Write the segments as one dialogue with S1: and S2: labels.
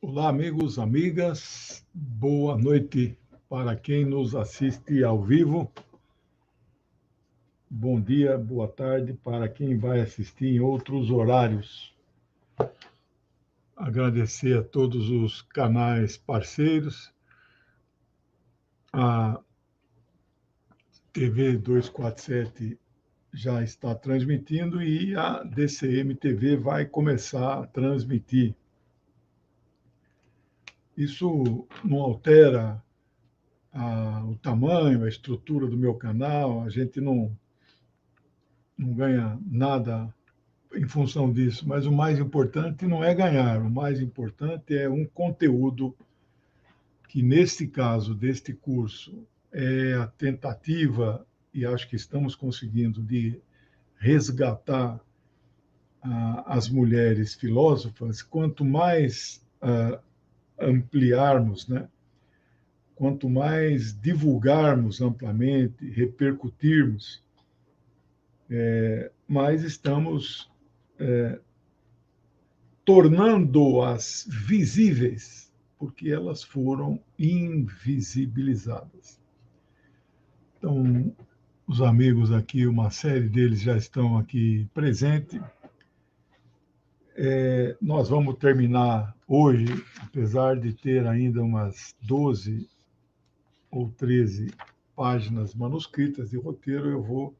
S1: Olá, amigos, amigas. Boa noite para quem nos assiste ao vivo. Bom dia, boa tarde para quem vai assistir em outros horários. Agradecer a todos os canais parceiros, a TV 247 já está transmitindo e a DCM TV vai começar a transmitir. Isso não altera o tamanho, a estrutura do meu canal, a gente não ganha nada em função disso, mas o mais importante não é ganhar, o mais importante é um conteúdo que, neste caso deste curso, é a tentativa, e acho que estamos conseguindo, de resgatar as mulheres filósofas. Quanto mais ampliarmos, né? Quanto mais divulgarmos amplamente, repercutirmos, mais estamos tornando-as visíveis, porque elas foram invisibilizadas. Então, os amigos aqui, uma série deles já estão aqui presentes. Nós vamos terminar hoje, apesar de ter ainda umas 12 ou 13 páginas manuscritas de roteiro, eu vou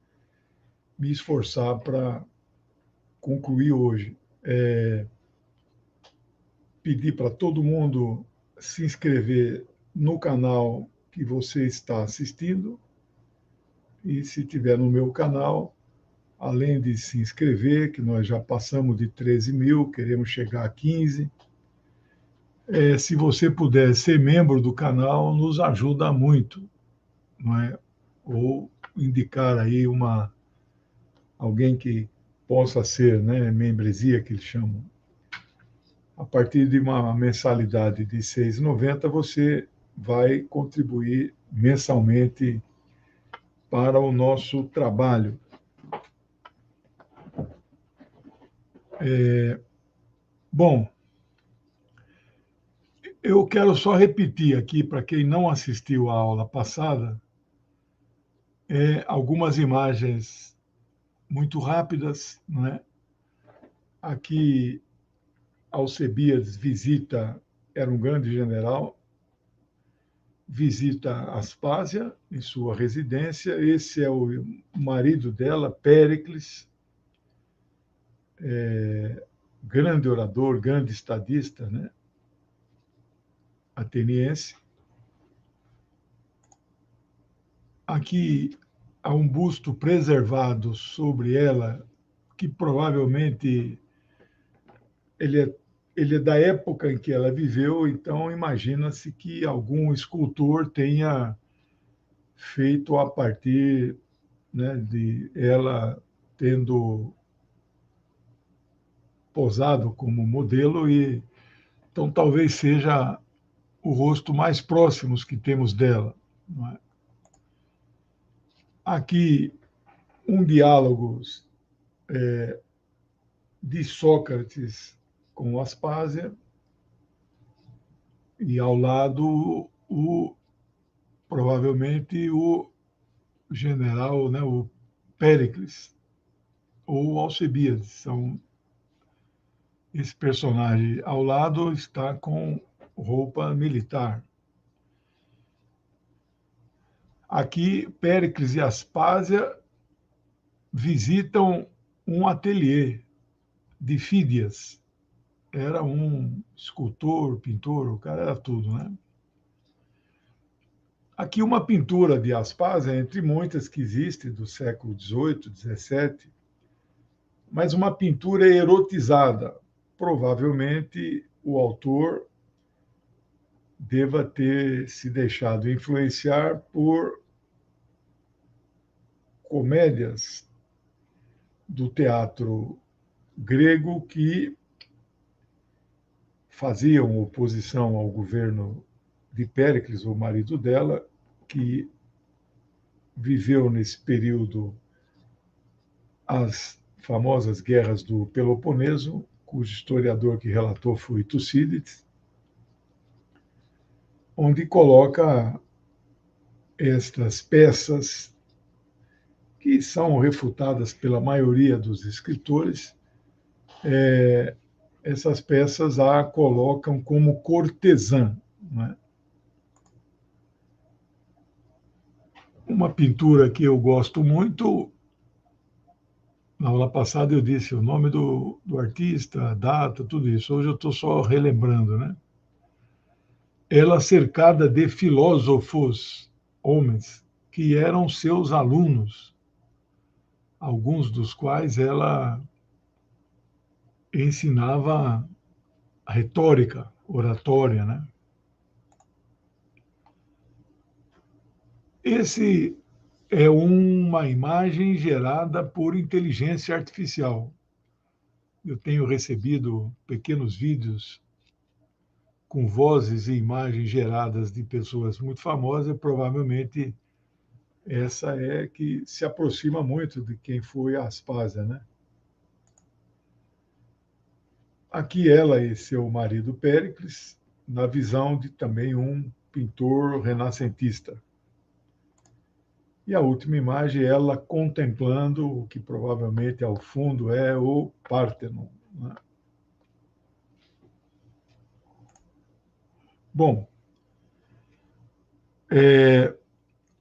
S1: me esforçar para concluir hoje. Pedir para todo mundo se inscrever no canal que você está assistindo. E se tiver no meu canal, além de se inscrever, que nós já passamos de 13 mil, queremos chegar a 15. Se você puder ser membro do canal, nos ajuda muito, não é? Ou indicar aí alguém que possa ser, né, membresia, que eles chamam. A partir de uma mensalidade de R$ 6,90, você vai contribuir mensalmente para o nosso trabalho. Bom, eu quero só repetir aqui, para quem não assistiu à aula passada, algumas imagens muito rápidas, não é? Aqui, Alcebiades era um grande general, visita Aspásia em sua residência. Esse é o marido dela, Péricles, grande orador, grande estadista, né? Ateniense. Aqui há um busto preservado sobre ela, que provavelmente ele é da época em que ela viveu, então imagina-se que algum escultor tenha feito a partir, né, de ela tendo posado como modelo, e então talvez seja o rosto mais próximo que temos dela. Não é? Aqui um diálogo de Sócrates com Aspásia, e ao lado provavelmente o general, né, o Péricles ou Alcebiades. São esse personagem ao lado está com roupa militar. Aqui Péricles e Aspásia visitam um ateliê de Fídias. Era um escultor, pintor, o cara era tudo, né? Aqui uma pintura de Aspásia, entre muitas que existem do século XVIII, XVII, mas uma pintura erotizada. Provavelmente o autor deva ter se deixado influenciar por comédias do teatro grego que faziam oposição ao governo de Péricles, o marido dela, que viveu nesse período as famosas guerras do Peloponeso, cujo historiador que relatou foi Tucídides. onde coloca estas peças que são refutadas pela maioria dos escritores. Essas peças a colocam como cortesã, né? Uma pintura que eu gosto muito, na aula passada eu disse o nome do artista, a data, tudo isso. Hoje eu estou só relembrando, né? Ela cercada de filósofos, homens, que eram seus alunos, alguns dos quais ela ensinava retórica, oratória, né? Esse é uma imagem gerada por inteligência artificial. Eu tenho recebido pequenos vídeos com vozes e imagens geradas de pessoas muito famosas, provavelmente essa é que se aproxima muito de quem foi Aspásia, né? Aqui ela e seu marido Péricles, na visão de também um pintor renascentista. E a última imagem, ela contemplando o que provavelmente ao fundo é o Párteno, né? Bom,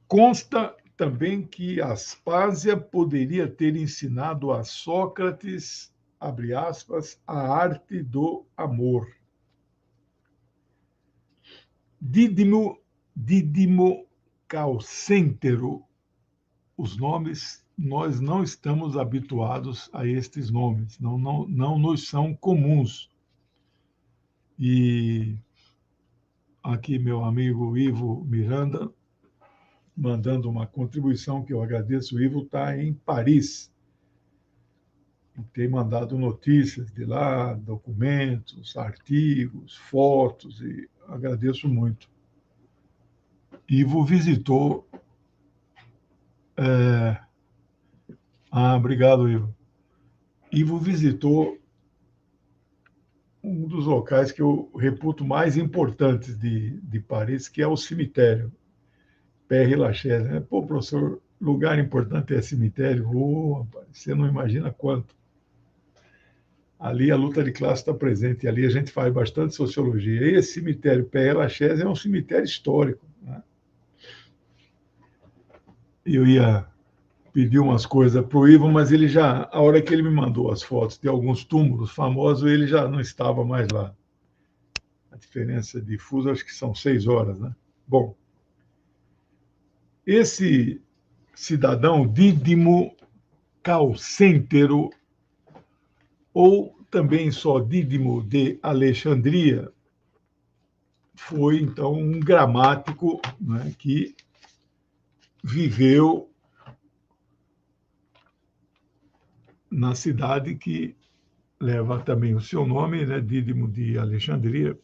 S1: consta também que Aspásia poderia ter ensinado a Sócrates, abre aspas, a arte do amor. Dídimo Calcêntero, os nomes, nós não estamos habituados a estes nomes, não nos são comuns. E aqui meu amigo Ivo Miranda, mandando uma contribuição que eu agradeço. O Ivo está em Paris e tem mandado notícias de lá, documentos, artigos, fotos, e agradeço muito. Ivo visitou. Obrigado, Ivo. Ivo visitou um dos locais que eu reputo mais importantes de Paris, que é o cemitério Père Lachaise, né? Pô, professor, lugar importante é cemitério. Oh, rapaz, você não imagina quanto. Ali a luta de classe está presente, e ali a gente faz bastante sociologia. E esse cemitério Père Lachaise é um cemitério histórico, né? Eu ia pedir umas coisas para o Ivo, mas ele já, a hora que ele me mandou as fotos de alguns túmulos famosos, ele já não estava mais lá. A diferença de fuso, acho que são 6 horas, né? Bom, esse cidadão Dídimo Calcêntero, ou também só Dídimo de Alexandria, foi então um gramático, né, que viveu na cidade que leva também o seu nome, né, Dídimo de Alexandria.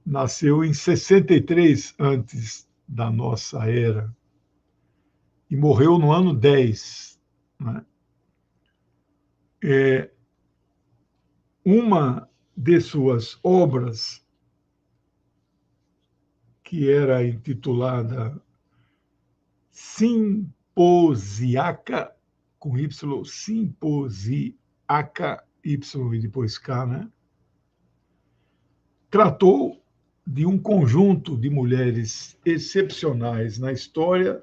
S1: Nasceu em 63 antes da nossa era e morreu no ano 10, né? Uma de suas obras, que era intitulada Simposiaca, com Y, Simposiaca, Y e depois K, né? Tratou de um conjunto de mulheres excepcionais na história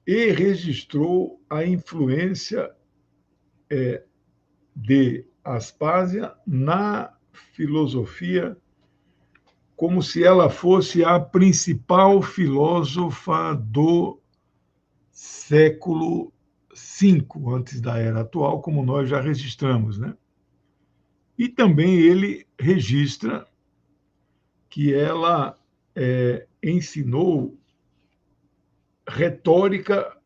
S1: e registrou a influência de Aspásia na filosofia, como se ela fosse a principal filósofa do século V, antes da era atual, como nós já registramos, né? E também ele registra que ela ensinou retórica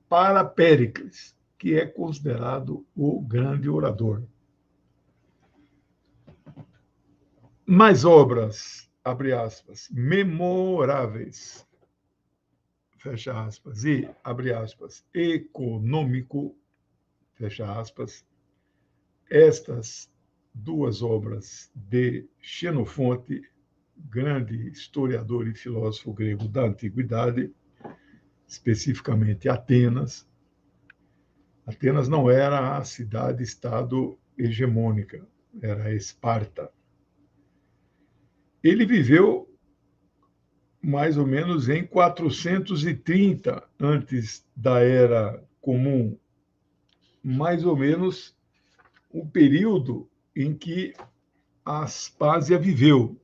S1: para Péricles, que é considerado o grande orador. Mais obras, abre aspas, memoráveis, fecha aspas, e, abre aspas, econômico, fecha aspas, estas duas obras de Xenofonte grande historiador e filósofo grego da antiguidade, especificamente Atenas. Atenas não era a cidade-estado hegemônica, era Esparta. Ele viveu mais ou menos em 430 antes da Era Comum, mais ou menos o período em que Aspásia viveu.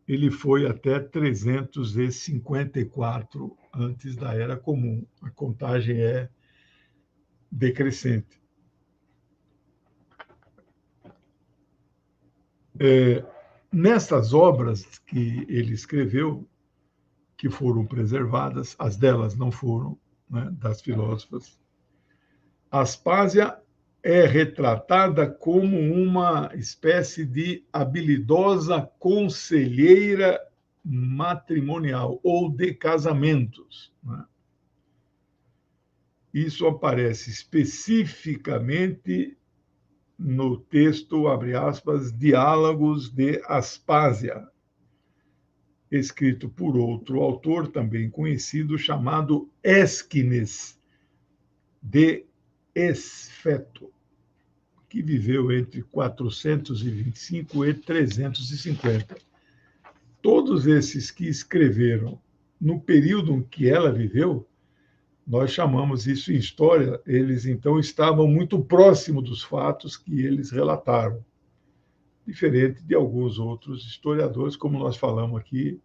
S1: Ele foi até 354 antes da Era Comum. A contagem é decrescente. Nessas obras que ele escreveu, que foram preservadas, as delas não foram, né, das filósofas, Aspásia é retratada como uma espécie de habilidosa conselheira matrimonial ou de casamentos, né? Isso aparece especificamente no texto, abre aspas, Diálogos de Aspásia, escrito por outro autor também conhecido, chamado Ésquines de Esfeto, que viveu entre 425 e 350. Todos esses que escreveram no período em que ela viveu, nós chamamos isso em história, eles então estavam muito próximos dos fatos que eles relataram, diferente de alguns outros historiadores, como nós falamos aqui,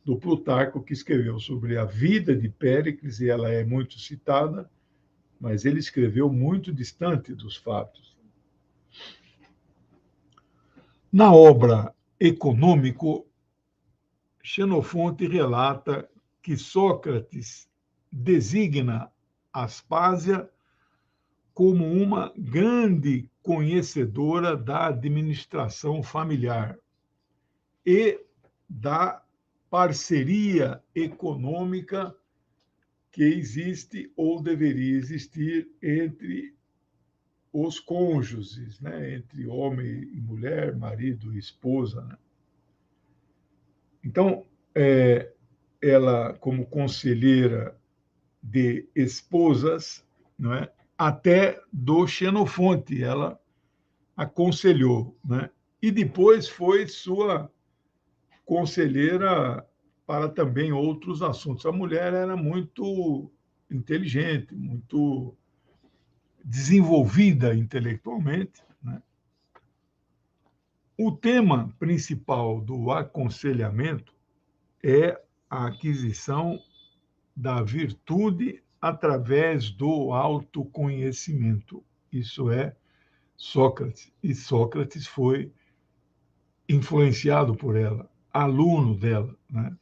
S1: do Plutarco, que escreveu sobre a vida de Péricles, e ela é muito citada, mas ele escreveu muito distante dos fatos. Na obra Econômico, Xenofonte relata que Sócrates designa Aspásia como uma grande conhecedora da administração familiar e da parceria econômica que existe ou deveria existir entre os cônjuges, né? Entre homem e mulher, marido e esposa, né? Então, ela, como conselheira de esposas, não é? Até do Xenofonte, ela aconselhou, né? E depois foi sua conselheira para também outros assuntos. A mulher era muito inteligente, muito desenvolvida intelectualmente, né? O tema principal do aconselhamento é a aquisição da virtude através do autoconhecimento. Isso é Sócrates. E Sócrates foi influenciado por ela, aluno dela, né?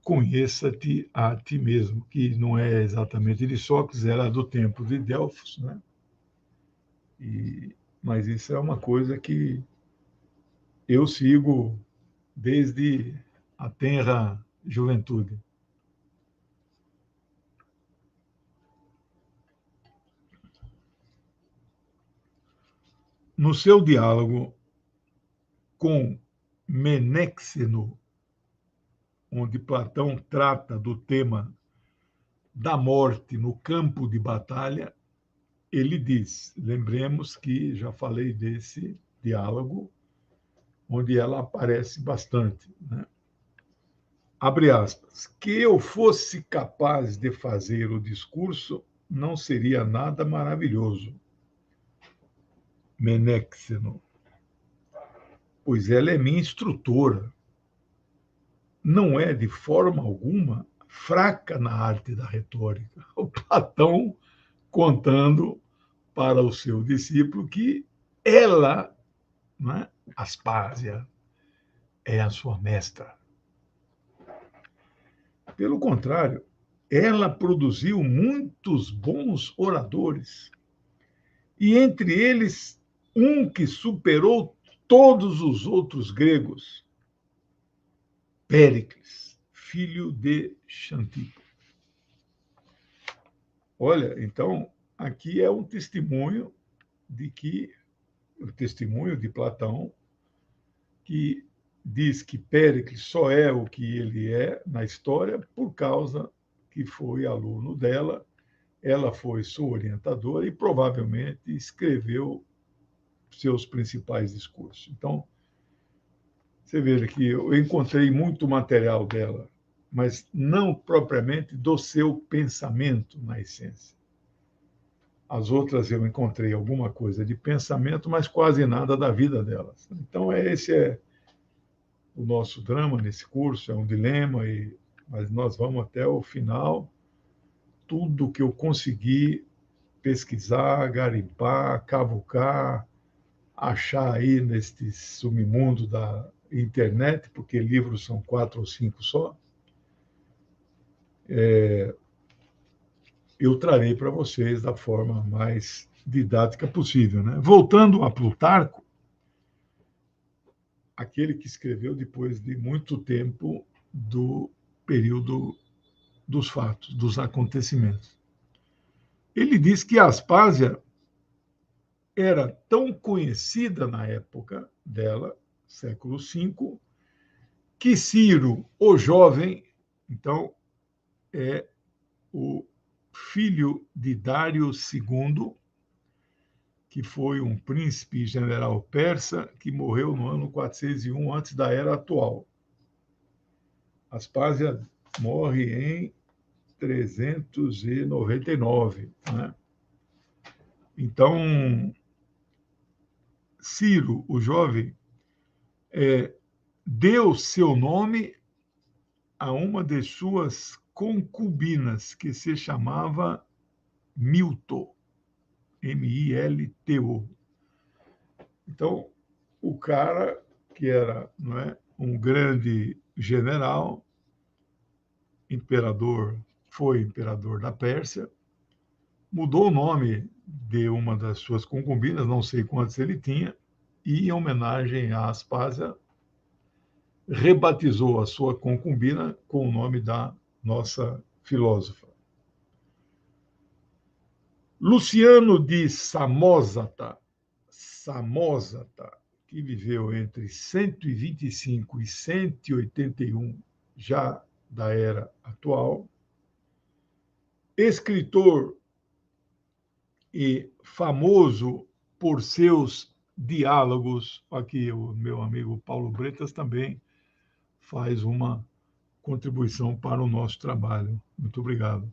S1: Conheça-te a ti mesmo, que não é exatamente de Sócrates, era do tempo de Delfos, né? Mas isso é uma coisa que eu sigo desde a tenra juventude. No seu diálogo com Menexeno, onde Platão trata do tema da morte no campo de batalha, ele diz, lembremos que já falei desse diálogo, onde ela aparece bastante, né? Abre aspas, que eu fosse capaz de fazer o discurso não seria nada maravilhoso. Menexeno, pois ela é minha instrutora. Não é, de forma alguma, fraca na arte da retórica. O Platão contando para o seu discípulo que ela, né, Aspásia, é a sua mestra. Pelo contrário, ela produziu muitos bons oradores, e entre eles um que superou todos os outros gregos, Péricles, filho de Xantipo. Olha, então, aqui é um testemunho de que, o testemunho de Platão, que diz que Péricles só é o que ele é na história por causa que foi aluno dela, ela foi sua orientadora e provavelmente escreveu seus principais discursos. Então, você veja que eu encontrei muito material dela, mas não propriamente do seu pensamento na essência. As outras eu encontrei alguma coisa de pensamento, mas quase nada da vida delas. Então, esse é o nosso drama nesse curso, é um dilema, mas nós vamos até o final. Tudo que eu consegui pesquisar, garimpar, cavucar, achar aí neste submundo da internet, porque livros são 4 ou 5 só, eu trarei para vocês da forma mais didática possível, né? Voltando a Plutarco, aquele que escreveu depois de muito tempo do período dos fatos, dos acontecimentos. Ele diz que Aspásia era tão conhecida na época dela, século V, que Ciro, o jovem, então, é o filho de Dário II, que foi um príncipe general persa que morreu no ano 401 antes da era atual. Aspásia morre em 399, né? Então, Ciro, o jovem, deu seu nome a uma de suas concubinas, que se chamava Milto, Milto. Então, o cara que era, não é, um grande general, imperador, foi imperador da Pérsia, mudou o nome de uma das suas concubinas, não sei quantas ele tinha, e, em homenagem a Aspásia, rebatizou a sua concubina com o nome da nossa filósofa. Luciano de Samosata, que viveu entre 125 e 181 já da era atual, escritor e famoso por seus diálogos. Aqui o meu amigo Paulo Bretas também faz uma contribuição para o nosso trabalho. Muito obrigado.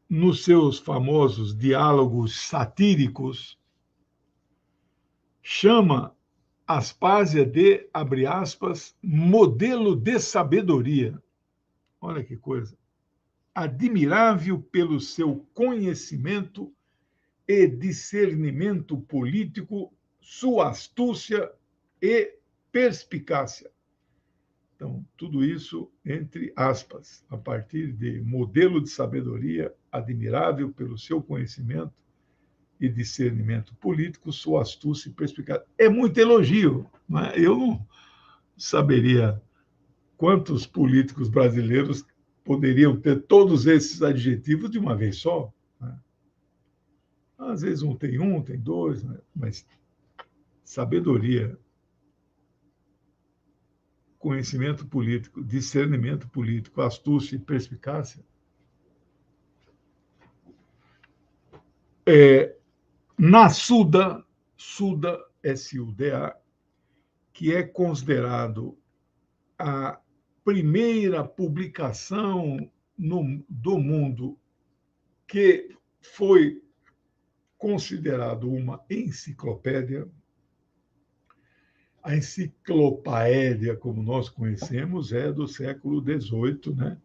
S1: Nos seus famosos diálogos satíricos, chama Aspásia de, abre aspas, modelo de sabedoria. Olha que coisa. Admirável pelo seu conhecimento e discernimento político, sua astúcia e perspicácia. Então, tudo isso entre aspas, a partir de modelo de sabedoria, admirável pelo seu conhecimento e discernimento político, sua astúcia e perspicácia. É muito elogio, não é? Eu não saberia quantos políticos brasileiros poderiam ter todos esses adjetivos de uma vez só, né? Às vezes um, tem dois, né? Mas sabedoria, conhecimento político, discernimento político, astúcia e perspicácia, na Suda, SUDA, que é considerado a primeira publicação do mundo que foi considerado uma enciclopédia. A enciclopédia, como nós conhecemos, é do século XVIII, né?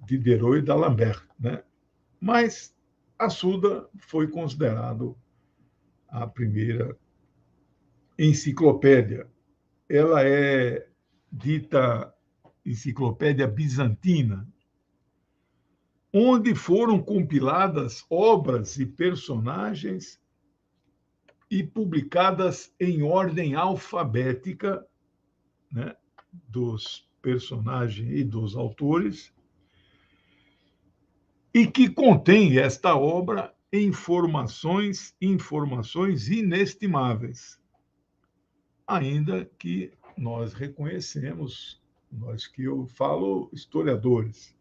S1: Diderot e d'Alembert, né? Mas a Suda foi considerado a primeira enciclopédia. Ela é dita enciclopédia bizantina, onde foram compiladas obras e personagens e publicadas em ordem alfabética, né, dos personagens e dos autores, e que contém esta obra informações inestimáveis. ainda que nós reconhecemos, nós que eu falo historiadores,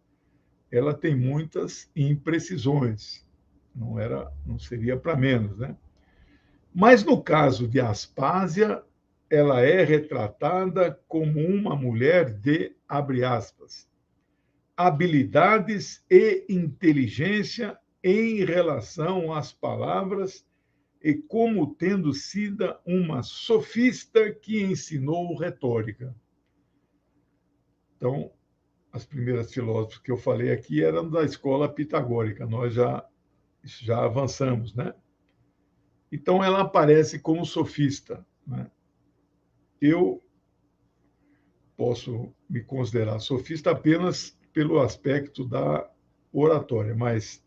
S1: ela tem muitas imprecisões, não seria para menos, né? Mas no caso de Aspásia, ela é retratada como uma mulher de, abre aspas, habilidades e inteligência em relação às palavras e como tendo sido uma sofista que ensinou retórica. Então, as primeiras filósofas que eu falei aqui eram da escola pitagórica, nós já avançamos, né? Então, ela aparece como sofista, né? Eu posso me considerar sofista apenas pelo aspecto da oratória, mas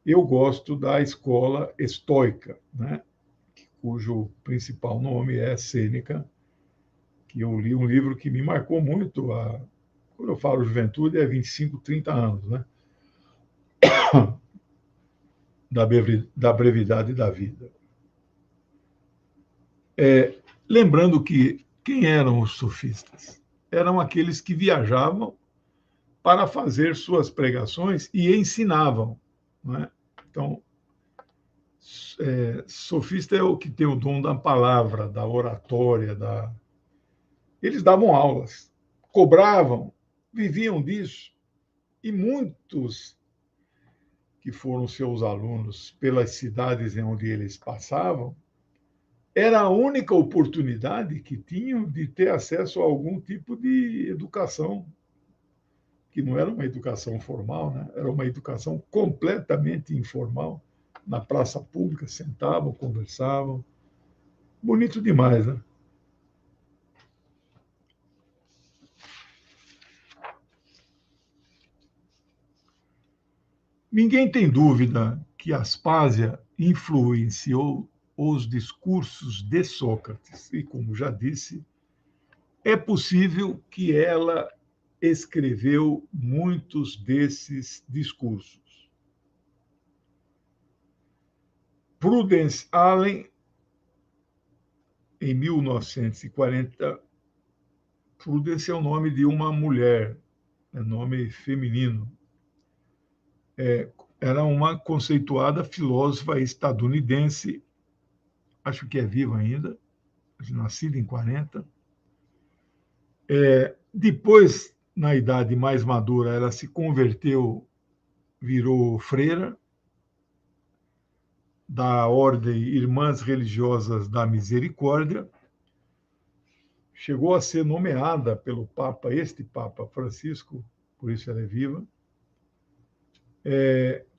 S1: eu gosto da escola estoica, né? Cujo principal nome é Sêneca, que eu li um livro que me marcou muito, quando eu falo juventude, é 25, 30 anos, né? Da brevidade da vida. Lembrando que quem eram os sofistas? Eram aqueles que viajavam para fazer suas pregações e ensinavam, não é? Então, sofista é o que tem o dom da palavra, da oratória, eles davam aulas, cobravam, viviam disso, e muitos que foram seus alunos pelas cidades em onde eles passavam, era a única oportunidade que tinham de ter acesso a algum tipo de educação, que não era uma educação formal, né? Era uma educação completamente informal, na praça pública, sentavam, conversavam. Bonito demais, né? Ninguém tem dúvida que Aspásia influenciou os discursos de Sócrates. E, como já disse, é possível que ela escreveu muitos desses discursos. Prudence Allen, em 1940, Prudence é o nome de uma mulher, é nome feminino. Era uma conceituada filósofa estadunidense, acho que é viva ainda, nascida em 40. Depois, na idade mais madura, ela se converteu, virou freira da Ordem Irmãs Religiosas da Misericórdia, chegou a ser nomeada pelo Papa, este Papa Francisco, por isso ela é viva,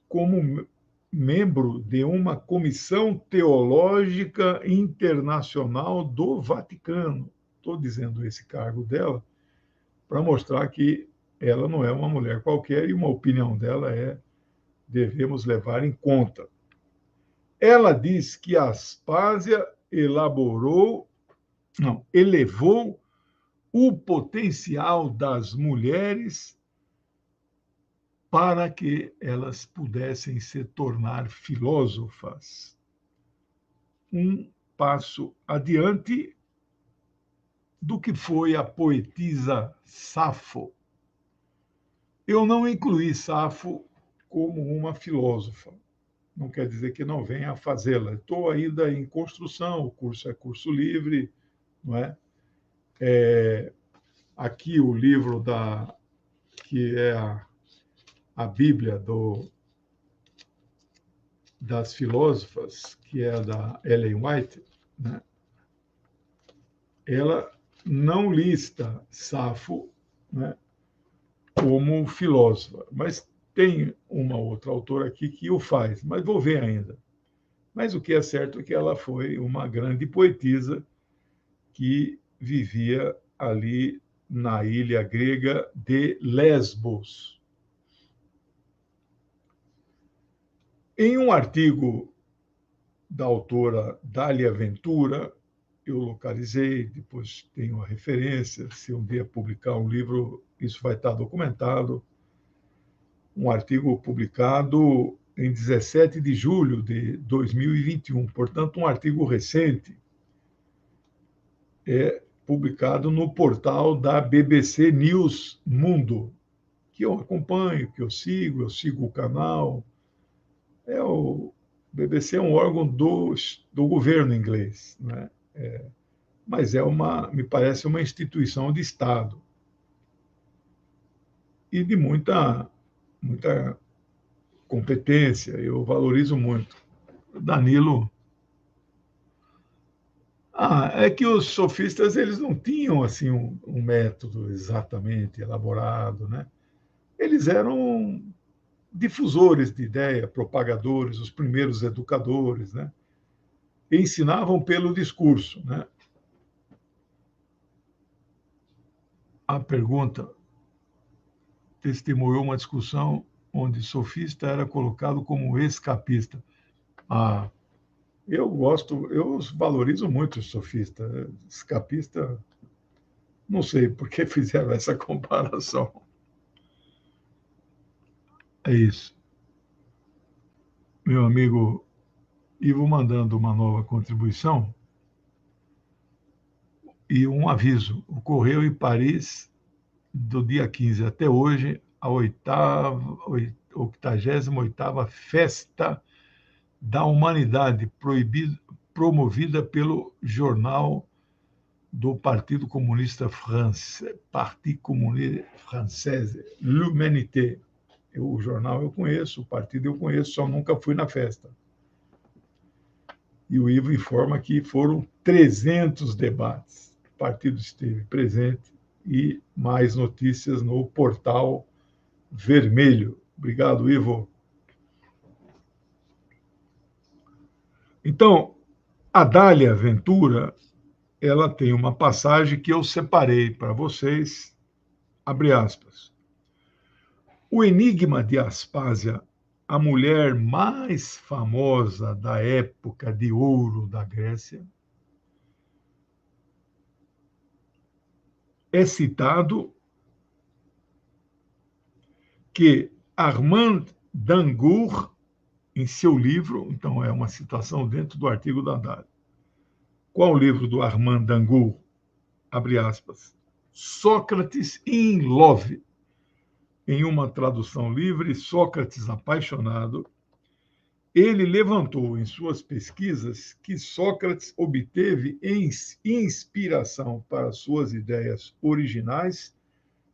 S1: como membro de uma comissão teológica internacional do Vaticano. Estou dizendo esse cargo dela para mostrar que ela não é uma mulher qualquer e uma opinião dela devemos levar em conta. Ela diz que Aspásia elevou o potencial das mulheres para que elas pudessem se tornar filósofas. Um passo adiante do que foi a poetisa Safo. Eu não incluí Safo como uma filósofa. Não quer dizer que não venha a fazê-la. Estou ainda em construção, o curso é curso livre, não é? Aqui o livro que é a Bíblia das filósofas, que é da Ellen White, né? Ela não lista Safo, né, como filósofa, mas tem uma outra autora aqui que o faz, mas vou ver ainda. Mas o que é certo é que ela foi uma grande poetisa que vivia ali na ilha grega de Lesbos. Em um artigo da autora Dália Ventura, eu localizei, depois tenho a referência, se um dia publicar um livro, isso vai estar documentado, um artigo publicado em 17 de julho de 2021, portanto, um artigo recente. é publicado no portal da BBC News Mundo, que eu acompanho, que eu sigo o canal. O BBC é um órgão do governo inglês, né? Mas me parece uma instituição de Estado e de muita competência. Eu valorizo muito. Danilo. É que os sofistas eles não tinham assim um método exatamente elaborado, né? Eles eram difusores de ideia, propagadores, os primeiros educadores, né? E ensinavam pelo discurso, né? A pergunta testemunhou uma discussão onde sofista era colocado como escapista. Ah, eu valorizo muito os sofistas. Escapista, não sei por que fizeram essa comparação. É isso. Meu amigo Ivo mandando uma nova contribuição e um aviso. Ocorreu em Paris, do dia 15 até hoje, a 88ª Festa da Humanidade, promovida pelo jornal do Partido Comunista Francês, Parti Communiste Français, L'Humanité. O jornal eu conheço, o partido eu conheço, só nunca fui na festa. E o Ivo informa que foram 300 debates. O partido esteve presente e mais notícias no Portal Vermelho. Obrigado, Ivo. Então, a Dália Ventura, ela tem uma passagem que eu separei para vocês, abre aspas. O enigma de Aspásia, a mulher mais famosa da época de ouro da Grécia, é citado que Armand Dangour, em seu livro, então é uma citação dentro do artigo da Dália. Qual o livro do Armand Dangour? Abre aspas. Sócrates in Love. Em uma tradução livre, Sócrates apaixonado, ele levantou em suas pesquisas que Sócrates obteve inspiração para suas ideias originais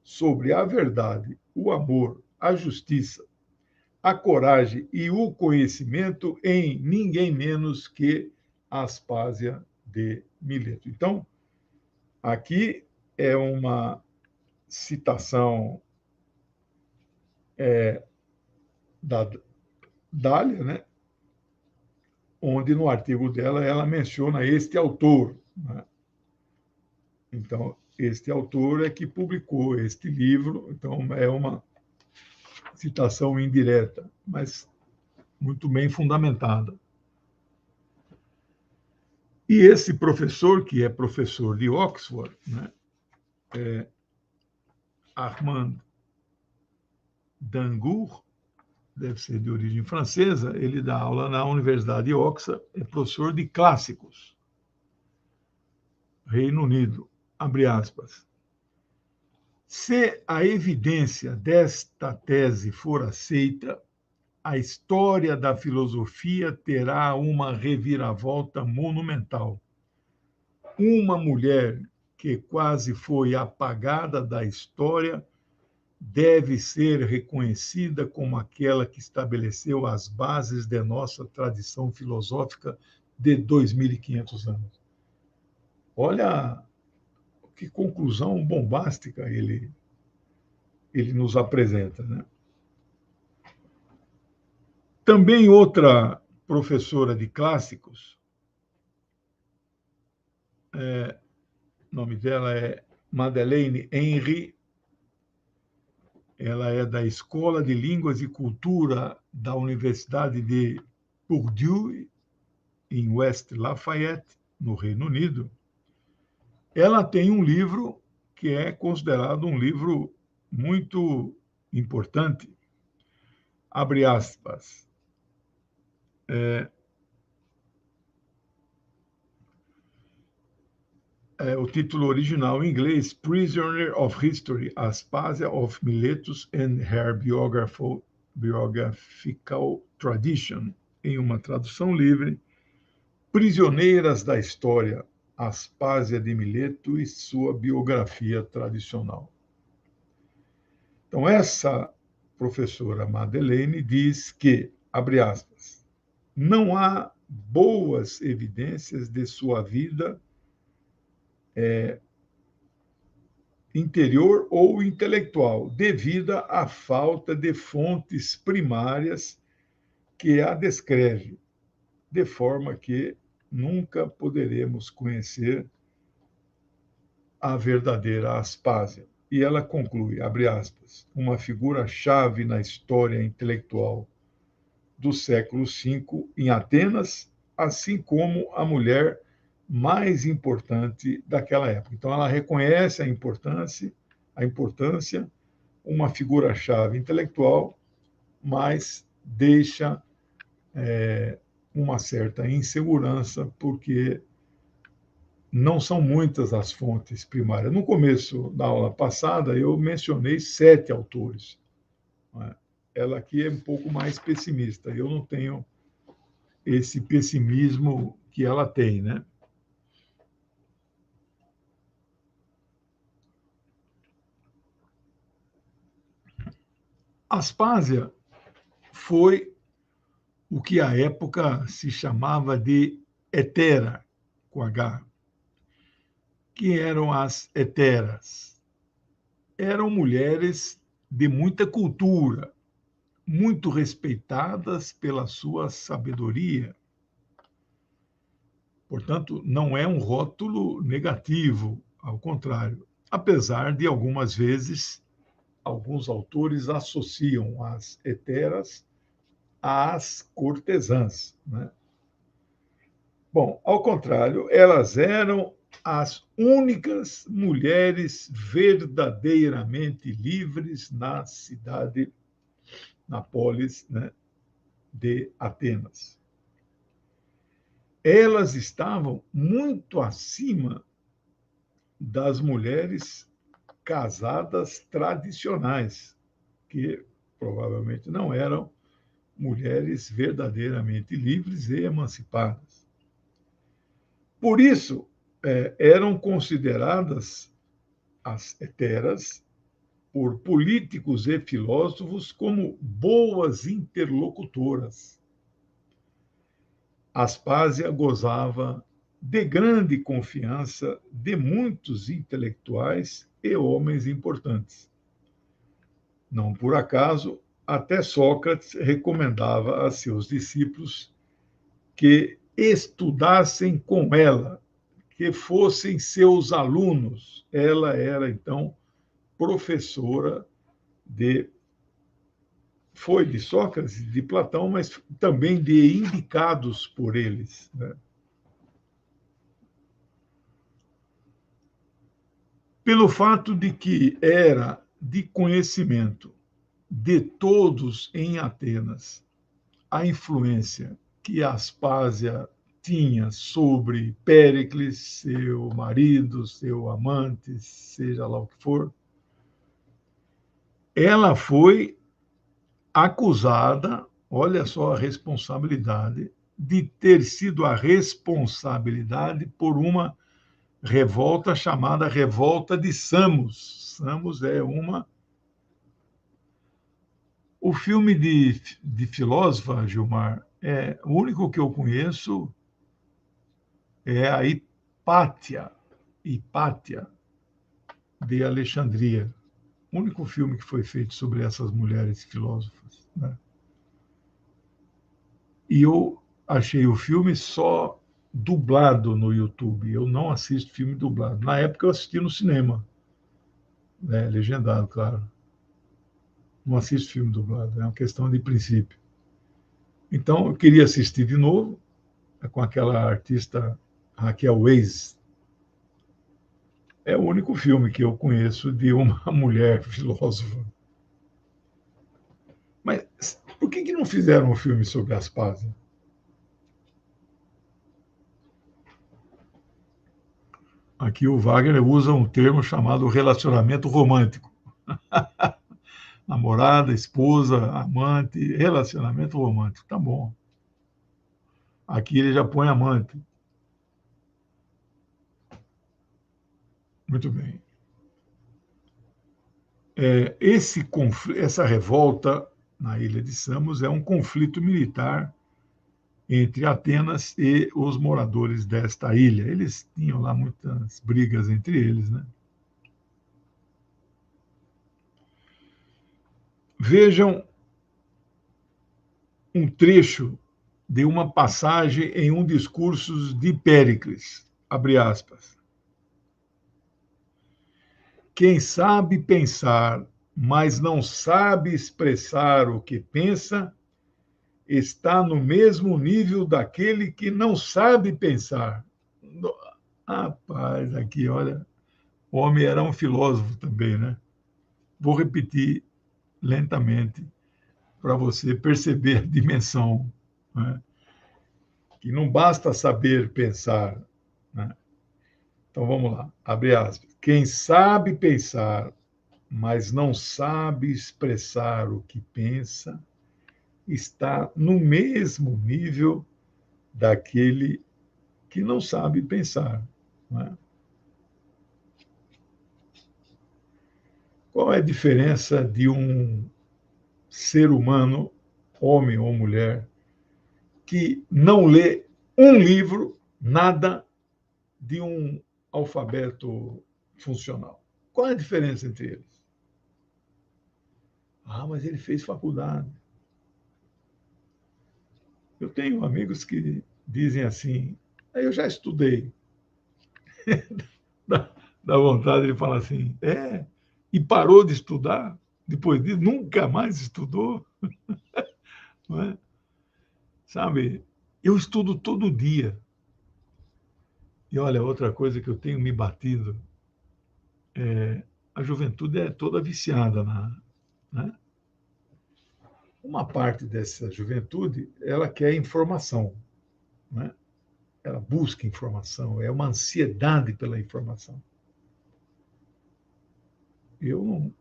S1: sobre a verdade, o amor, a justiça, a coragem e o conhecimento em ninguém menos que Aspásia de Mileto. Então, aqui é uma citação da Dália, né? Onde no artigo dela ela menciona este autor. Né? Então, este autor é que publicou este livro, então é uma citação indireta, mas muito bem fundamentada. E esse professor, que é professor de Oxford, né, Armand Dangour, deve ser de origem francesa, ele dá aula na Universidade de Oxford, é professor de clássicos, Reino Unido, abre aspas. Se a evidência desta tese for aceita, a história da filosofia terá uma reviravolta monumental. Uma mulher que quase foi apagada da história deve ser reconhecida como aquela que estabeleceu as bases de nossa tradição filosófica de 2.500 anos. Olha que conclusão bombástica ele nos apresenta, né? Também outra professora de clássicos, o nome dela é Madeleine Henry, ela é da Escola de Línguas e Cultura da Universidade de Purdue, em West Lafayette, no Reino Unido. Ela tem um livro que é considerado um livro muito importante, abre aspas, o título original em inglês, Prisoner of History, Aspasia of Miletus and Her Biographical Tradition, em uma tradução livre, Prisioneiras da História, Aspásia de Mileto e sua biografia tradicional. Então, essa professora Madeleine diz que, abre aspas, não há boas evidências de sua vida interior ou intelectual, devido à falta de fontes primárias que a descreve, de forma que nunca poderemos conhecer a verdadeira Aspásia. E ela conclui, abre aspas, uma figura-chave na história intelectual do século V em Atenas, assim como a mulher mais importante daquela época. Então, ela reconhece a importância, uma figura-chave intelectual, mas deixa uma certa insegurança, porque não são muitas as fontes primárias. No começo da aula passada, eu mencionei 7 autores. Ela aqui é um pouco mais pessimista. Eu não tenho esse pessimismo que ela tem, né? Aspásia foi o que à época se chamava de hetera, com H, que eram as heteras. Eram mulheres de muita cultura, muito respeitadas pela sua sabedoria. Portanto, não é um rótulo negativo, ao contrário, apesar de algumas vezes alguns autores associam as heteras às cortesãs, né? Bom, ao contrário, elas eram as únicas mulheres verdadeiramente livres na cidade, na polis, né, de Atenas. Elas estavam muito acima das mulheres casadas tradicionais, que provavelmente não eram mulheres verdadeiramente livres e emancipadas. Por isso, eram consideradas as heteras por políticos e filósofos como boas interlocutoras. Aspásia gozava de grande confiança de muitos intelectuais e homens importantes. Não por acaso, até Sócrates recomendava a seus discípulos que estudassem com ela, que fossem seus alunos. Ela era, então, professora foi de Sócrates, de Platão, mas também de indicados por eles, né? Pelo fato de que era de conhecimento de todos em Atenas a influência que Aspásia tinha sobre Péricles, seu marido, seu amante, seja lá o que for, ela foi acusada, olha só a responsabilidade, de ter sido a responsabilidade por uma revolta chamada Revolta de Samos. Samos é uma. O filme de filósofa, Gilmar, o único que eu conheço é a Hipátia de Alexandria. O único filme que foi feito sobre essas mulheres filósofas, né? E eu achei o filme só dublado no YouTube. Eu não assisto filme dublado. Na época eu assisti no cinema, né? Legendado, claro. Não assisto filme dublado, é uma questão de princípio. Então, eu queria assistir de novo, com aquela artista Raquel Weisz. É o único filme que eu conheço de uma mulher filósofa. Mas por que não fizeram um filme sobre Aspásia? Aqui o Wagner usa um termo chamado relacionamento romântico. Namorada, esposa, amante, relacionamento romântico. Tá bom. Aqui ele já põe amante. Muito bem. Essa revolta na ilha de Samos é um conflito militar entre Atenas e os moradores desta ilha. Eles tinham lá muitas brigas entre eles, né? Vejam um trecho de uma passagem em um discurso de Péricles, abre aspas. Quem sabe pensar, mas não sabe expressar o que pensa, está no mesmo nível daquele que não sabe pensar. Rapaz, aqui, olha, o homem era um filósofo também, né? Vou repetir lentamente para você perceber a dimensão, né? Que não basta saber pensar, né? Então vamos lá, abre aspas. Quem sabe pensar, mas não sabe expressar o que pensa, está no mesmo nível daquele que não sabe pensar, né? Qual é a diferença de um ser humano, homem ou mulher, que não lê um livro, nada, de um alfabeto funcional? Qual é a diferença entre eles? Ah, mas ele fez faculdade. Eu tenho amigos que dizem assim, eu já estudei. Dá vontade de falar assim, e parou de estudar, depois disso, nunca mais estudou, não é? Sabe, eu estudo todo dia. E olha, outra coisa que eu tenho me batido, a juventude é toda viciada né? Uma parte dessa juventude, ela quer informação, né? Ela busca informação, é uma ansiedade pela informação. Eu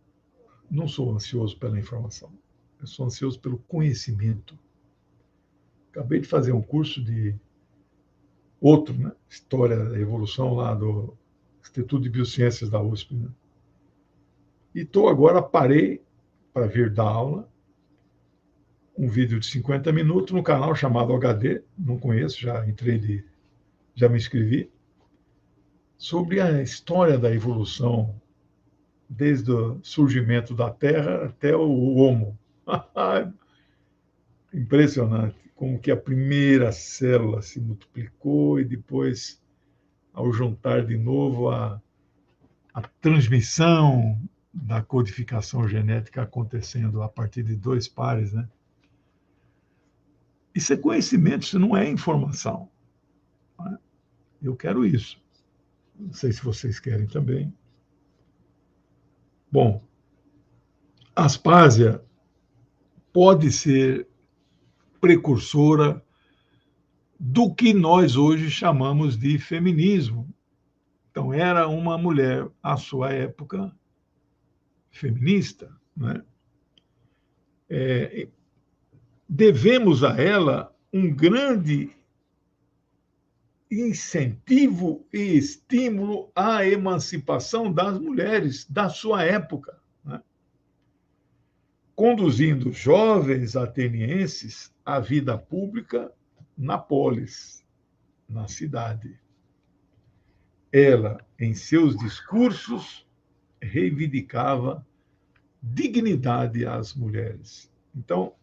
S1: não sou ansioso pela informação, eu sou ansioso pelo conhecimento. Acabei de fazer um curso de outro, né? História da Evolução, lá do Instituto de Biociências da USP, né? E parei para vir dar aula, um vídeo de 50 minutos no canal chamado HD, não conheço, já me inscrevi, sobre a história da evolução, desde o surgimento da Terra até o Homo. Impressionante como que a primeira célula se multiplicou e depois, ao juntar de novo, a transmissão da codificação genética acontecendo a partir de dois pares, né? Isso é conhecimento, isso não é informação, né? Eu quero isso. Não sei se vocês querem também. Bom, Aspásia pode ser precursora do que nós hoje chamamos de feminismo. Então, era uma mulher, à sua época, feminista, né? Devemos a ela um grande incentivo e estímulo à emancipação das mulheres da sua época, né? Conduzindo jovens atenienses à vida pública na polis, na cidade. Ela, em seus discursos, reivindicava dignidade às mulheres. Então,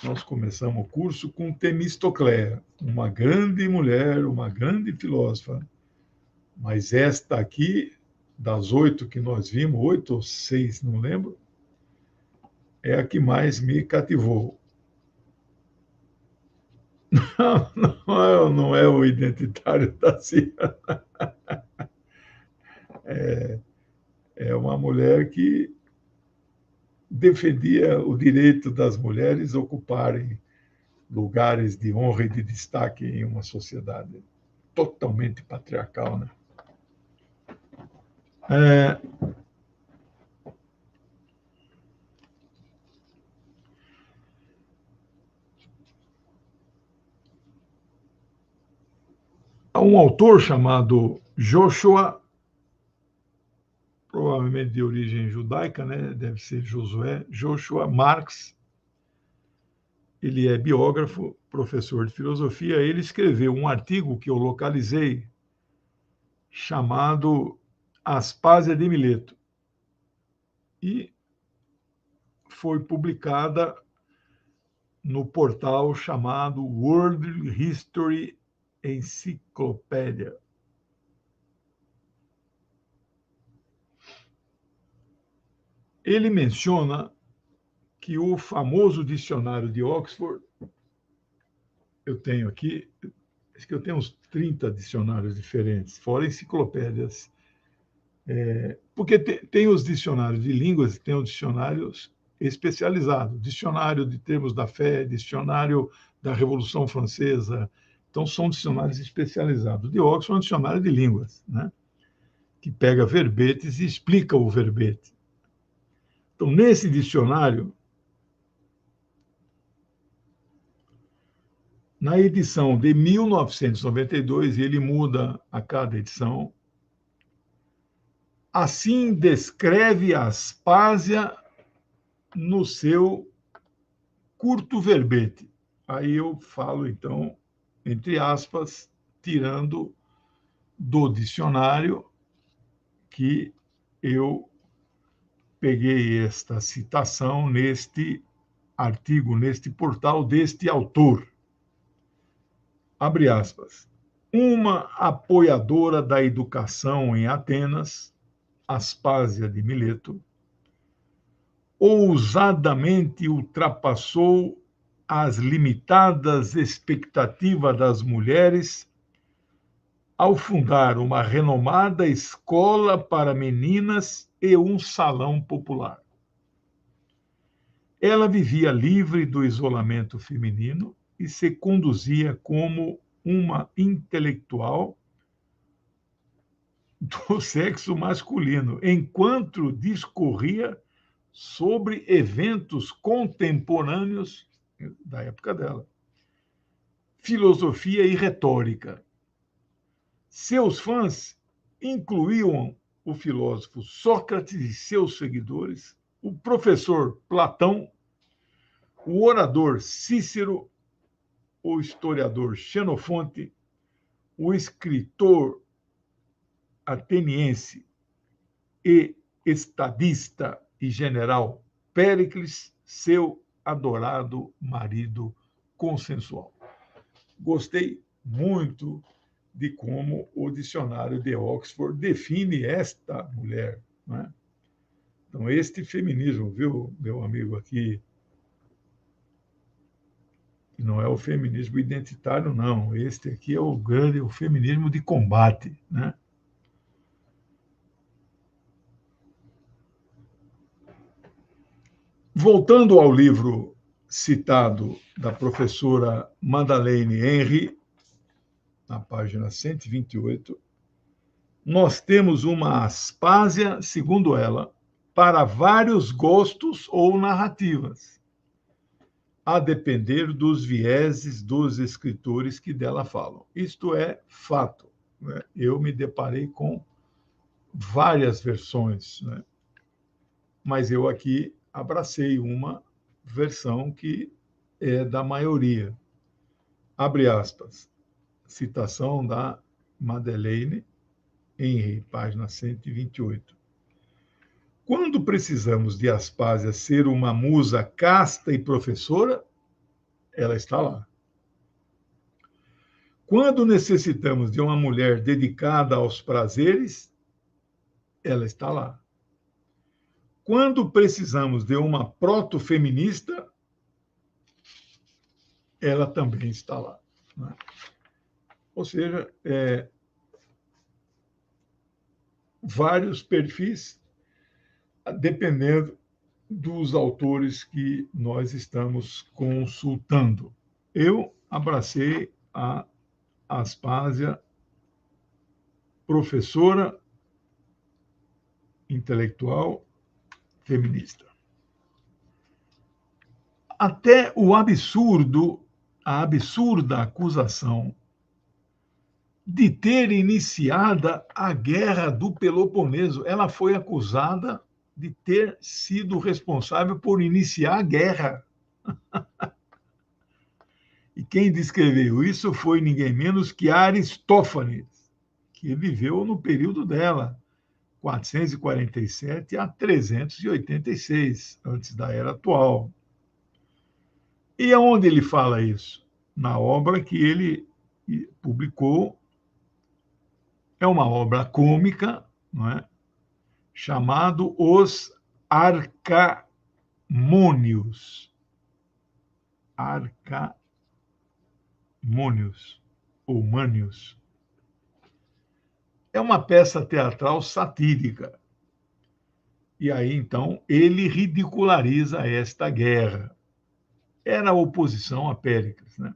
S1: nós começamos o curso com Temistocleia, uma grande mulher, uma grande filósofa. Mas esta aqui, das 8 que nós vimos, 8 ou 6, não lembro, é a que mais me cativou. Não é o identitário da CIA. É uma mulher que defendia o direito das mulheres ocuparem lugares de honra e de destaque em uma sociedade. totalmente patriarcal, né? Há um autor chamado Joshua, provavelmente de origem judaica, né? Deve ser Joshua Marx. Ele é biógrafo, professor de filosofia. Ele escreveu um artigo que eu localizei chamado Aspásia de Mileto. E foi publicada no portal chamado World History Encyclopedia. Ele menciona que o famoso dicionário de Oxford, eu tenho aqui, acho que eu tenho uns 30 dicionários diferentes, fora enciclopédias. Porque tem os dicionários de línguas, tem os dicionários especializados, dicionário de termos da fé, dicionário da Revolução Francesa. Então, são dicionários especializados. De Oxford é um dicionário de línguas, né? Que pega verbetes e explica o verbete. Então, nesse dicionário, na edição de 1992, e ele muda a cada edição, assim descreve Aspásia no seu curto verbete. Aí eu falo, então, entre aspas, tirando do dicionário que eu peguei esta citação neste artigo, neste portal deste autor. Abre aspas. Uma apoiadora da educação em Atenas, Aspásia de Mileto, ousadamente ultrapassou as limitadas expectativas das mulheres ao fundar uma renomada escola para meninas e um salão popular. Ela vivia livre do isolamento feminino e se conduzia como uma intelectual do sexo masculino, enquanto discorria sobre eventos contemporâneos da época dela, filosofia e retórica. Seus fãs incluíam o filósofo Sócrates e seus seguidores, o professor Platão, o orador Cícero, o historiador Xenofonte, o escritor ateniense e estadista e general Péricles, seu adorado marido consensual. Gostei muito de como o dicionário de Oxford define esta mulher, né? Então, este feminismo, viu, meu amigo aqui, não é o feminismo identitário, não. Este aqui é o feminismo de combate, né? Voltando ao livro citado da professora Madeleine Henry, na página 128, nós temos uma Aspásia, segundo ela, para vários gostos ou narrativas, a depender dos vieses dos escritores que dela falam. Isto é fato, né? Eu me deparei com várias versões, né? Mas eu aqui abracei uma versão que é da maioria. Abre aspas, citação da Madeleine Henry, página 128. Quando precisamos de Aspásia ser uma musa casta e professora, ela está lá. Quando necessitamos de uma mulher dedicada aos prazeres, ela está lá. Quando precisamos de uma proto-feminista, ela também está lá, né? Ou seja, vários perfis, dependendo dos autores que nós estamos consultando. Eu abracei a Aspásia professora, intelectual, feminista. Até o absurdo, a absurda acusação de ter iniciado a Guerra do Peloponeso. Ela foi acusada de ter sido responsável por iniciar a guerra. E quem descreveu isso foi ninguém menos que Aristófanes, que viveu no período dela, 447 a 386, antes da era atual. E aonde ele fala isso? Na obra que ele publicou, é uma obra cômica, não é? Chamado Os Arcamônios. Arcamônios, ou Manios. É uma peça teatral satírica. E aí, então, ele ridiculariza esta guerra. Era a oposição a Péricles, né?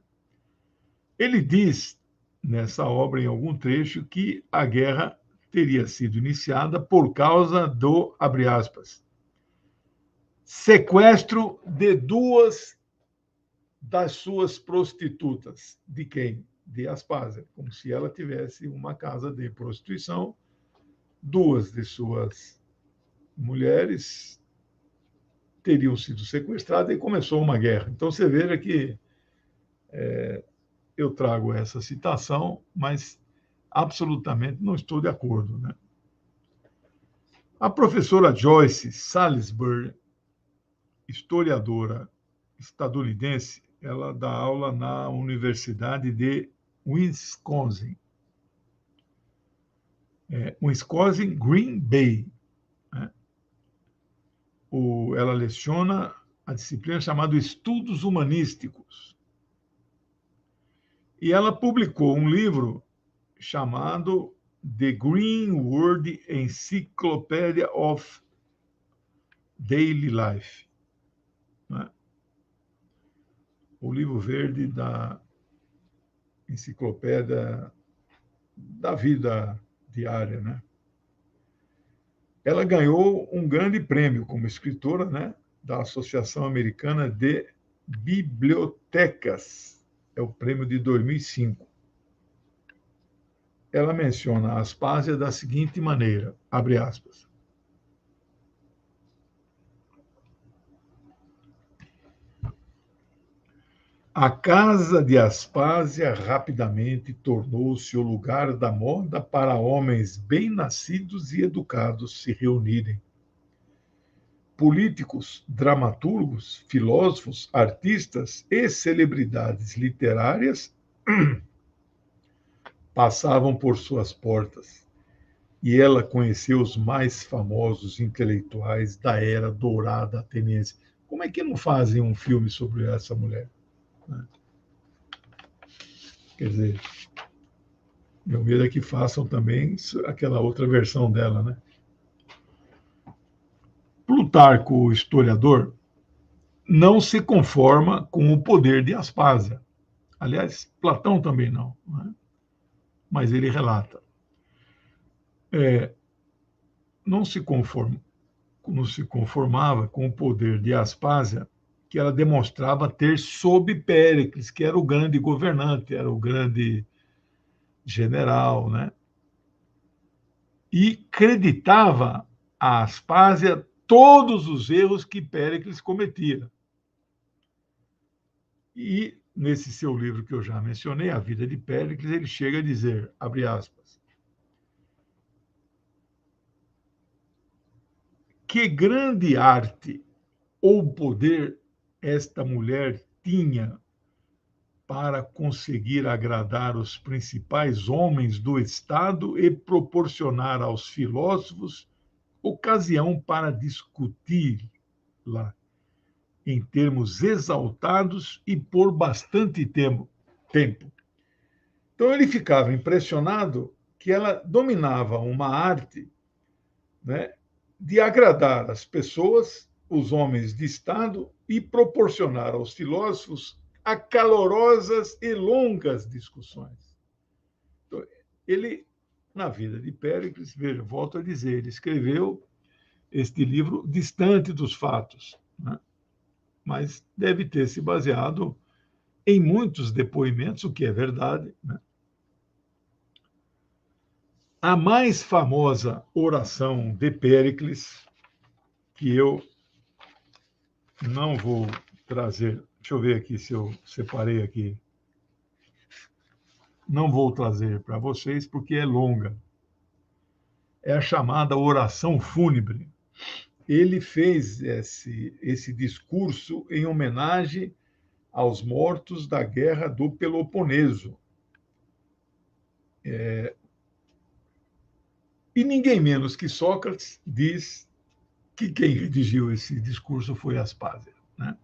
S1: Ele diz, nessa obra, em algum trecho, que a guerra teria sido iniciada por causa do, abre aspas, sequestro de 2 das suas prostitutas. De quem? De Aspásia, como se ela tivesse uma casa de prostituição. 2 de suas mulheres teriam sido sequestradas e começou uma guerra. Então você veja que eu trago essa citação, mas absolutamente não estou de acordo, né? A professora Joyce Salisbury, historiadora estadunidense, ela dá aula na Universidade de Wisconsin. Wisconsin Green Bay. Né? Ela leciona a disciplina chamada Estudos Humanísticos. E ela publicou um livro chamado The Greenwood Encyclopedia of Daily Life. Né? O livro verde da enciclopédia da vida diária, né? Ela ganhou um grande prêmio como escritora, né, da Associação Americana de Bibliotecas. É o prêmio de 2005. Ela menciona a Aspásia da seguinte maneira, abre aspas. A casa de Aspásia rapidamente tornou-se o lugar da moda para homens bem-nascidos e educados se reunirem. Políticos, dramaturgos, filósofos, artistas e celebridades literárias passavam por suas portas, e ela conheceu os mais famosos intelectuais da era dourada ateniense. Como é que não fazem um filme sobre essa mulher? Quer dizer, meu medo é que façam também aquela outra versão dela, né? Plutarco, o historiador, não se conforma com o poder de Aspásia. Aliás, Platão também não, né? Mas ele relata. Não se conformava com o poder de Aspásia, que ela demonstrava ter sob Péricles, que era o grande governante, era o grande general, né? E creditava a Aspásia todos os erros que Péricles cometia. E nesse seu livro que eu já mencionei, A Vida de Péricles, ele chega a dizer, abre aspas, que grande arte ou poder esta mulher tinha para conseguir agradar os principais homens do Estado e proporcionar aos filósofos ocasião para discutir-la em termos exaltados e por bastante tempo. Então ele ficava impressionado que ela dominava uma arte, né, de agradar as pessoas, os homens de Estado, e proporcionar aos filósofos acalorosas e longas discussões. Então, ele na vida de Péricles, veja, volto a dizer, ele escreveu este livro distante dos fatos, né? Mas deve ter se baseado em muitos depoimentos, o que é verdade, né? A mais famosa oração de Péricles, que eu não vou trazer, deixa eu ver aqui se eu separei aqui, não vou trazer para vocês porque é longa, é a chamada oração fúnebre. Ele fez esse discurso em homenagem aos mortos da Guerra do Peloponeso. E ninguém menos que Sócrates diz que quem redigiu esse discurso foi Aspásia, né?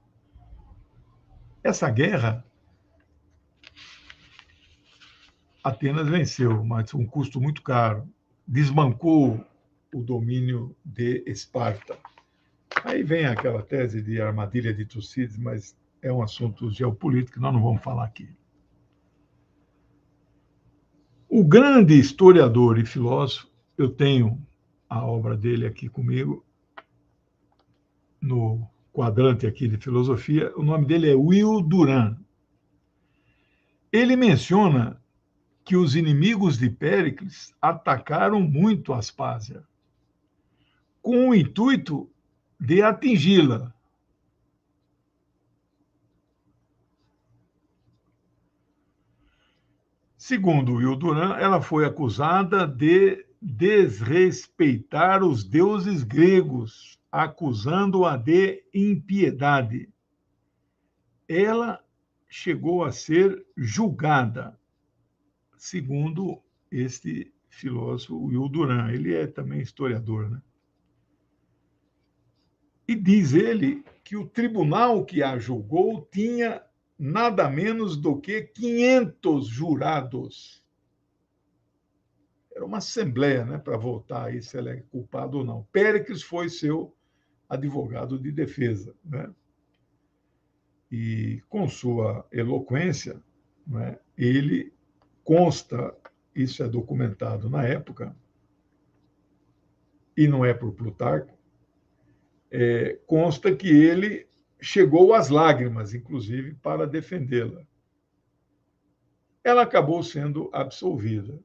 S1: Essa guerra, Atenas venceu, mas um custo muito caro. Desbancou o domínio de Esparta. Aí vem aquela tese de armadilha de Tucídides, mas é um assunto geopolítico que nós não vamos falar aqui. O grande historiador e filósofo, eu tenho a obra dele aqui comigo, no quadrante aqui de filosofia, o nome dele é Will Durant. Ele menciona que os inimigos de Péricles atacaram muito Aspásia, com o intuito de atingi-la. Segundo Will Durant, ela foi acusada de desrespeitar os deuses gregos, acusando-a de impiedade. Ela chegou a ser julgada, segundo este filósofo Will Durant. Ele é também historiador, né? E diz ele que o tribunal que a julgou tinha nada menos do que 500 jurados. Era uma assembleia, né, para votar aí se ela é culpada ou não. Péricles foi seu advogado de defesa, né? E com sua eloquência, né, ele consta, isso é documentado na época, e não é por Plutarco, consta que ele chegou às lágrimas, inclusive, para defendê-la. Ela acabou sendo absolvida,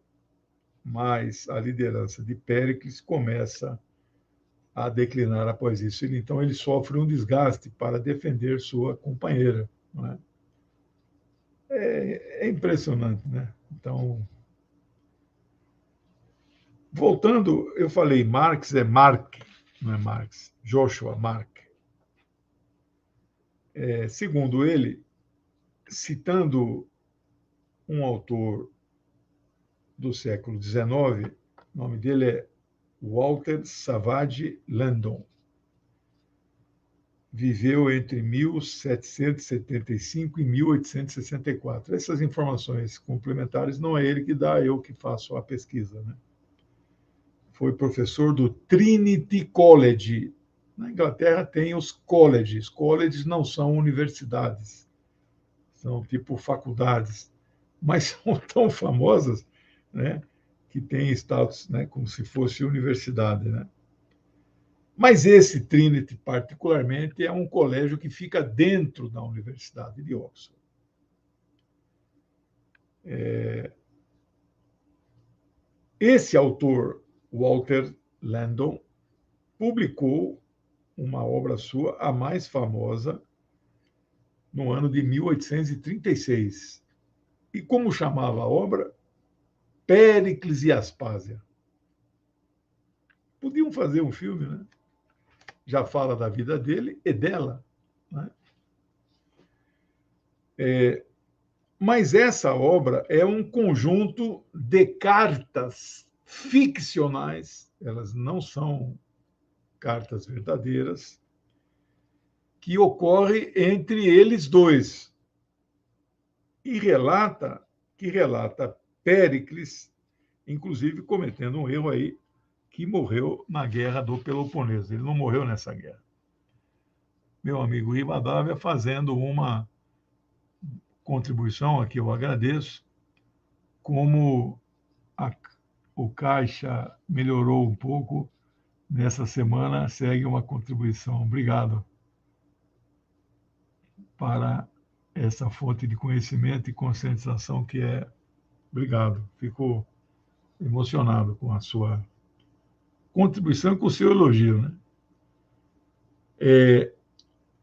S1: mas a liderança de Péricles começa a declinar após isso. Então, ele sofre um desgaste para defender sua companheira. Não é? É impressionante, né? Então, voltando, eu falei Marx é Mark, não é Marx, Joshua Mark. Segundo ele, citando um autor do século XIX, o nome dele é Walter Savage Landon. Viveu entre 1775 e 1864. Essas informações complementares não é ele que dá, eu que faço a pesquisa, né? Foi professor do Trinity College. Na Inglaterra tem os colleges. Colleges não são universidades, são tipo faculdades, mas são tão famosas, né, que têm status, né, como se fosse universidade, né? Mas esse Trinity, particularmente, é um colégio que fica dentro da Universidade de Oxford. Esse autor, Walter Landon, publicou uma obra sua, a mais famosa, no ano de 1836. E como chamava a obra? Péricles e Aspásia. Podiam fazer um filme, né? Já fala da vida dele e dela, né? Mas essa obra é um conjunto de cartas ficcionais, elas não são cartas verdadeiras, que ocorre entre eles dois. E relata Péricles, inclusive cometendo um erro aí, que morreu na Guerra do Peloponeso. Ele não morreu nessa guerra. Meu amigo Rivadavia fazendo uma contribuição, a que eu agradeço, como o caixa melhorou um pouco. Nessa semana segue uma contribuição. Obrigado para essa fonte de conhecimento e conscientização que é. Obrigado. Fico emocionado com a sua contribuição e com o seu elogio, né?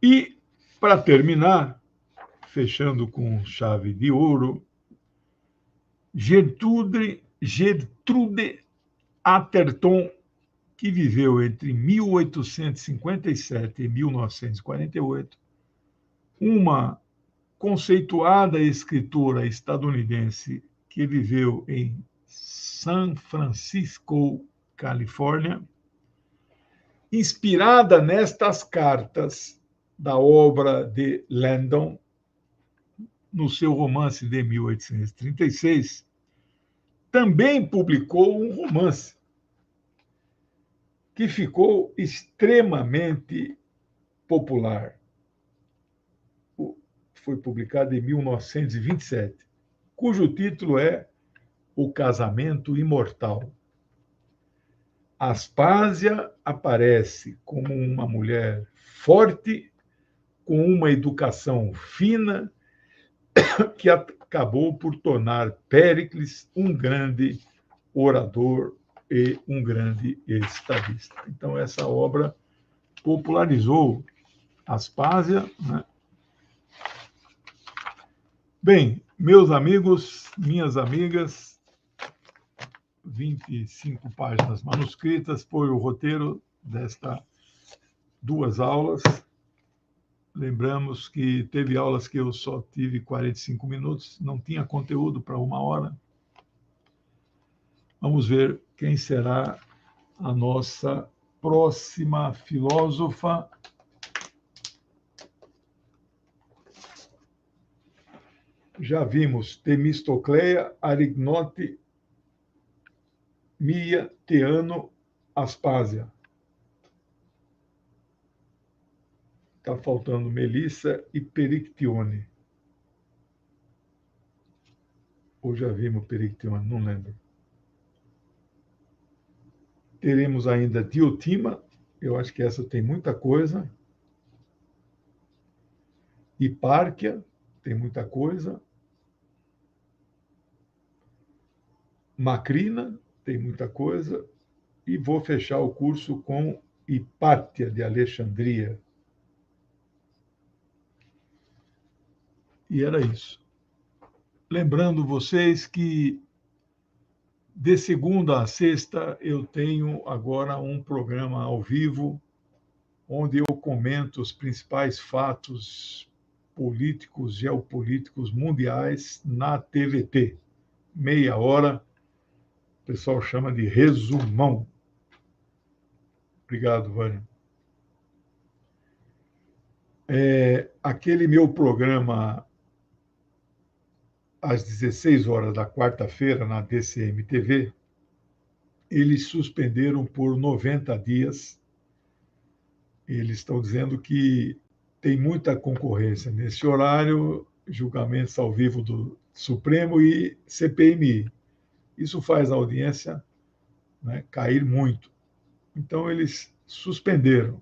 S1: E, para terminar, fechando com chave de ouro, Gertrude Atherton, que viveu entre 1857 e 1948, uma conceituada escritora estadunidense que viveu em San Francisco, Califórnia, inspirada nestas cartas da obra de Landon, no seu romance de 1836, também publicou um romance que ficou extremamente popular. Foi publicado em 1927, cujo título é O Casamento Imortal. Aspásia aparece como uma mulher forte, com uma educação fina, que acabou por tornar Péricles um grande orador e um grande estadista. Então, essa obra popularizou Aspásia, né? Bem, meus amigos, minhas amigas, 25 páginas manuscritas foi o roteiro destas 2 aulas. Lembramos que teve aulas que eu só tive 45 minutos, não tinha conteúdo para 1 hora. Vamos ver quem será a nossa próxima filósofa. Já vimos Temistocleia, Arignote, Mia, Teano, Aspásia. Está faltando Melissa e Perictione. Ou já vimos Perictione, não lembro. Teremos ainda Diotima, eu acho que essa tem muita coisa. Hipárquia, tem muita coisa. Macrina, tem muita coisa. E vou fechar o curso com Hipátia de Alexandria. E era isso. Lembrando vocês que de segunda a sexta eu tenho agora um programa ao vivo onde eu comento os principais fatos políticos, geopolíticos mundiais na TVT. Meia hora, o pessoal chama de resumão. Obrigado, Vânia. Aquele meu programa às 16 horas da quarta-feira na DCM TV, eles suspenderam por 90 dias. Eles estão dizendo que tem muita concorrência nesse horário, julgamentos ao vivo do Supremo e CPMI. Isso faz a audiência, né, cair muito. Então, eles suspenderam.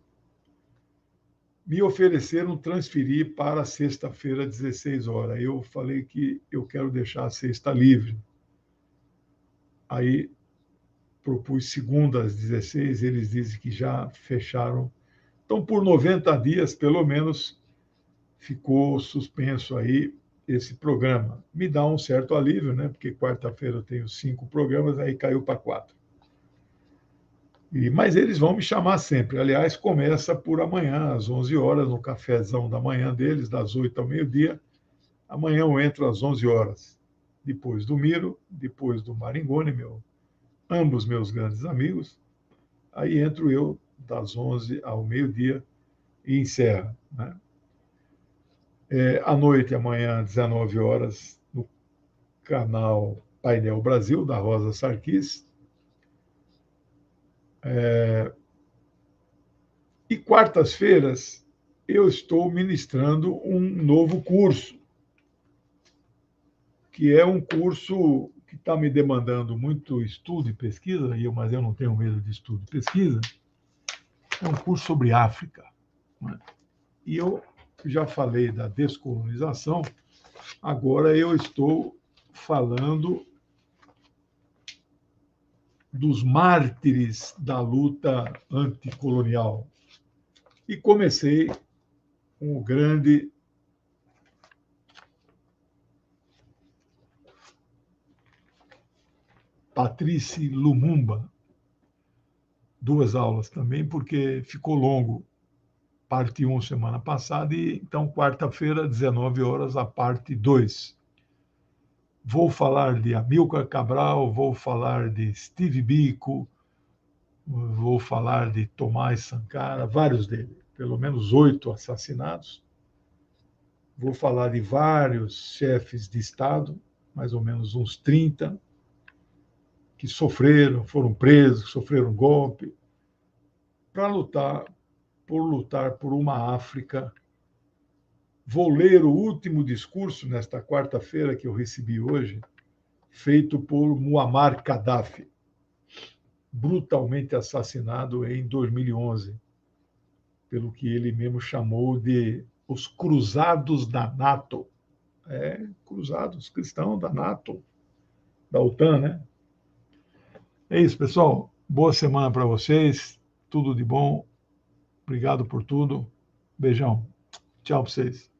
S1: Me ofereceram transferir para sexta-feira, 16 horas. Eu falei que eu quero deixar a sexta livre. Aí propus segunda às 16, eles dizem que já fecharam. Então, por 90 dias, pelo menos, ficou suspenso aí esse programa. Me dá um certo alívio, né? Porque quarta-feira eu tenho 5 programas, aí caiu para 4. Mas eles vão me chamar sempre. Aliás, começa por amanhã, às 11 horas, no cafezão da manhã deles, das 8 ao meio-dia. Amanhã eu entro às 11 horas. Depois do Miro, depois do Maringoni, ambos meus grandes amigos. Aí entro eu das 11 ao meio-dia e encerra, né? À noite, amanhã, às 19 horas, no canal Painel Brasil, da Rosa Sarquis. E quartas-feiras eu estou ministrando um novo curso, que é um curso que está me demandando muito estudo e pesquisa, mas eu não tenho medo de estudo e pesquisa, é um curso sobre África. Né? E eu já falei da descolonização, agora eu estou falando dos mártires da luta anticolonial. E comecei com o grande Patrice Lumumba, 2 aulas também, porque ficou longo. Parte 1 semana passada, e então, quarta-feira, 19 horas, a parte 2. Vou falar de Amílcar Cabral, vou falar de Steve Biko, vou falar de Tomás Sankara, vários deles, pelo menos 8 assassinados. Vou falar de vários chefes de Estado, mais ou menos uns 30, que sofreram, foram presos, sofreram golpe, para lutar por uma África. Vou ler o último discurso, nesta quarta-feira, que eu recebi hoje, feito por Muammar Gaddafi, brutalmente assassinado em 2011, pelo que ele mesmo chamou de os cruzados da NATO. Cruzados cristãos da NATO, da OTAN, né? É isso, pessoal. Boa semana para vocês. Tudo de bom. Obrigado por tudo. Beijão. Tchau para vocês.